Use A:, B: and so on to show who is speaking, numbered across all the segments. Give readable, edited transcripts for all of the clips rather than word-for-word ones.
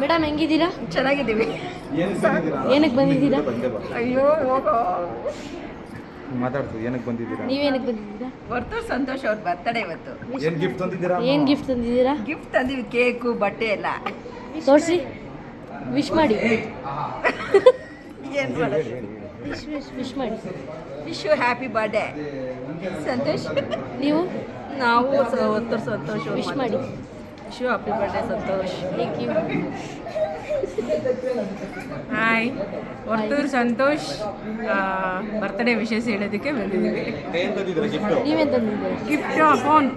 A: Madam ಹೆಂಗಿದ್ದೀರಾ?
B: ಚೆನ್ನಾಗಿದ್ದೀವಿ.
A: ಏನಕ್ಕೆ ಬಂದಿದ್ದೀರಾ?
B: ಅಯ್ಯೋ ಹೋಗೋ
C: ಮಾತಾಡ್ತೀವಿ. ಏನಕ್ಕೆ ಬಂದಿದ್ದೀರಾ?
A: ನೀವೇನಕ್ಕೆ ಬಂದಿದ್ದೀರಾ?
B: ವರ್ತೂರ್ ಸಂತೋಷ್ ಅವ್ರ ಬರ್ತಡೇ ಇವತ್ತು.
C: ಏನು ಗಿಫ್ಟ್ ತಂದಿದ್ದೀರಾ?
A: ಏನು ಗಿಫ್ಟ್ ತಂದಿದ್ದೀರಾ?
B: ಗಿಫ್ಟ್ ತಂದಿವಿ, ಕೇಕು ಬಟ್ಟೆ ಎಲ್ಲ.
A: ತೋರಿಸಿ, ವಿಶ್ ಮಾಡಿ.
B: ಏನು ಮಾಡೋದು?
A: ವಿಶ್ ಮಾಡಿ.
B: Wish you happy birthday Santosh.
A: ನೀವು
B: ನಾವು ವರ್ತೂರ್ ಸಂತೋಷ್
A: ವಿಶ್ ಮಾಡಿ.
B: Wish you happy birthday Santosh.
A: Thank you.
D: Hi, Varthur Santosh birthday ವಿಶೇಷ ಹೇಳೋದಕ್ಕೆ ಬಂದಿದ್ದೀವಿ.
C: ಏನು ತಂದಿದ್ದೀರಾ ಗಿಫ್ಟು?
A: ನೀವೇನು ತಂದಿದ್ದೀರಾ?
D: ಗಿಫ್ಟ್ ಫೋನ್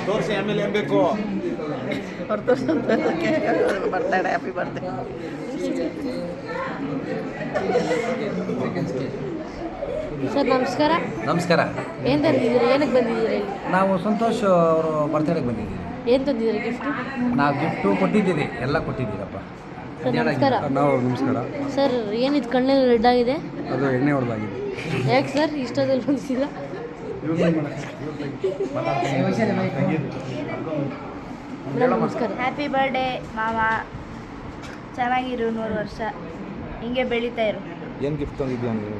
C: ತೋರಿಸಿ, ಆಮೇಲೆ ಏನು ಬೇಕು?
B: ವರ್ತೂರ್ ಸಂತೋಷಕ್ಕೆ ಬರ್ತಾಳೆ, ಹ್ಯಾಪಿ ಬರ್ಡೇ.
A: ಸರ್ ನಮಸ್ಕಾರ.
E: ನಮಸ್ಕಾರ.
A: ಏನು ತಂದಿದ್ದೀರಾ? ಏನಕ್ಕೆ ಬಂದಿದ್ದೀರಾ ಇಲ್ಲಿ?
E: ನಾವು ಸಂತೋಷ್ ಅವರು ಬರ್ತಡೇಗೆ ಬಂದಿದ್ದೀವಿ.
A: ಏನು ತಂದಿದ್ದೀರಾ ಗಿಫ್ಟು?
E: ನಾವು ಗಿಫ್ಟು ಕೊಟ್ಟಿದ್ದೀರಿ, ಎಲ್ಲ ಕೊಟ್ಟಿದ್ದೀರಪ್ಪ.
A: ಸರ್ ನಮಸ್ಕಾರ.
F: ನಮಸ್ಕಾರ.
A: ಸರ್ ಏನಿದು ಕಣ್ಣಲ್ಲಿ ರೆಡ್ ಆಗಿದೆ?
F: ಅದು ಎಣ್ಣೆ ಹೊಡೆದಾಗಿದೆ.
A: ಯಾಕೆ ಸರ್ ಇಷ್ಟೊಂದಲ್ಲಿ ಬಂದಿದ್ದೀರಾ? ಮೇಡಮ್ ನಮಸ್ಕಾರ.
G: ಹ್ಯಾಪಿ ಬರ್ಡೇ ಮಾವ, ಚೆನ್ನಾಗಿರು, 100 ವರ್ಷ ಹಿಂಗೆ ಬೆಳೀತಾ ಇರು.
C: ಏನು ಗಿಫ್ಟ್ ತಂದಿದ್ದೀಯ ನೀವು?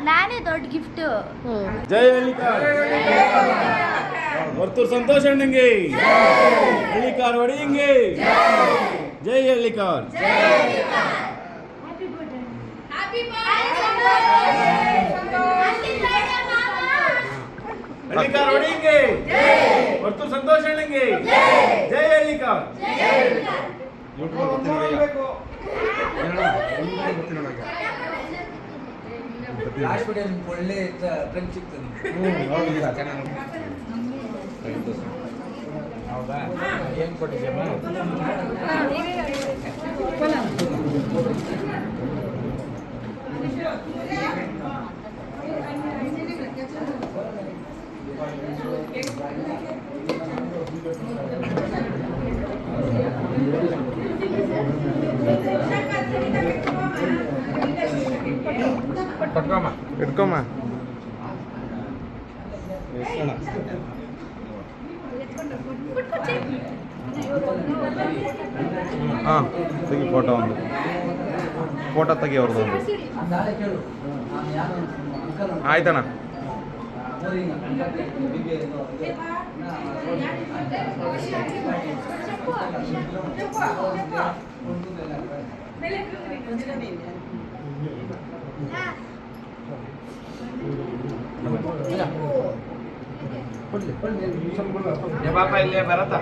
G: ನಾನೇ ದೊಡ್ಡ ಗಿಫ್ಟು.
C: ಜೈ ಹಳ್ಳಿಕಾರ್. ವರ್ತೂರ್ ಸಂತೋಷ್ ಅಣ್ಣಂಗೆ ಹಳ್ಳಿಕಾರ್ ಹೊಡೆಯಂಗೆ. ಜೈ ಹಳ್ಳಿಕಾರ್. ಹಳ್ಳಿಕಾರ್ ಹೊಡೆಯಂಗೆ. ವರ್ತೂರ್ ಸಂತೋಷ್ ಅಣ್ಣಂಗೆ. ಜೈ ಹಳ್ಳಿಕಾರ್.
E: ಲಾಸ್ಟ್ ವಿಡಿಯೋ ನಿಮ್ಗೆ ಒಳ್ಳೆ ಫ್ರೆಂಡ್ ಸಿಗ್ತದೆ. ಹೌದಾ? ಏನು ಕೊಟ್ಟಿದ್ದೀಯಮ್ಮ?
C: ಇಟ್ಕೊಮ್ಮ. ಹಾಂ, ತೆಗಿ ಫೋಟೋ. ಒಂದು ಫೋಟೋ ತೆಗಿ ಅವ್ರದ್ದು ಒಂದು. ಆಯ್ತಣ್ಣ.
F: ಬಾಪ ಇಲ್ಲೇ ಬರತ್ತಾ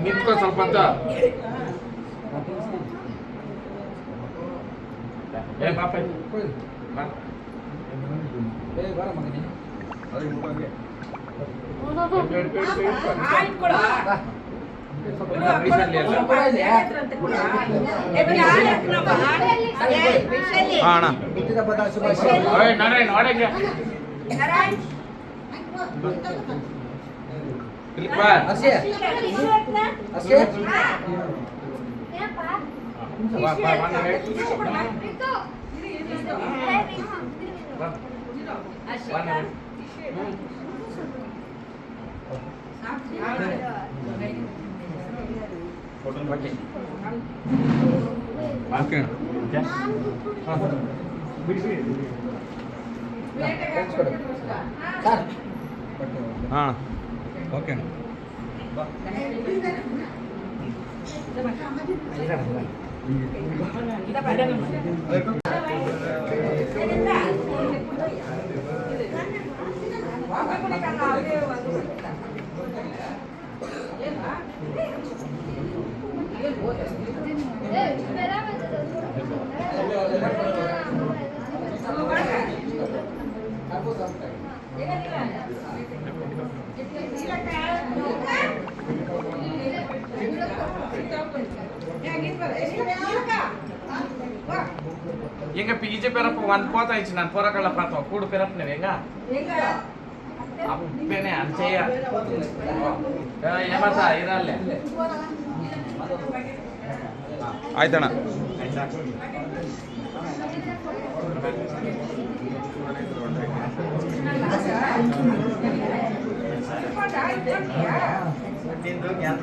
F: ನಿಂತ್ಕೊ ಸ್ವಲ್ಪ ಅಂತ. ಬಾಪ
C: ಅಣ್ಣ ಹಾಂ
E: ಓಕೆ.
F: ಈಗ ಪಿಜೆ ಪೇರಪ್ಪ ಒಂದು ಪೋತ ಇಚ್ಚಿ ನಾನು ಪೋರಕಲ್ಲ ಪ್ರಾತ ಕೂಡು ಪೇರಪ್ಪ ನೀವು ಹೆಂಗ ಅಪ್ಪೇನೆ ಅಂಚೆಯ ಏಮತ್ತ ಇರಲ್ಲೇ
C: ಆಯ್ತಣ್ಣ.
F: ನಿಂದು ಜ್ಞಾನ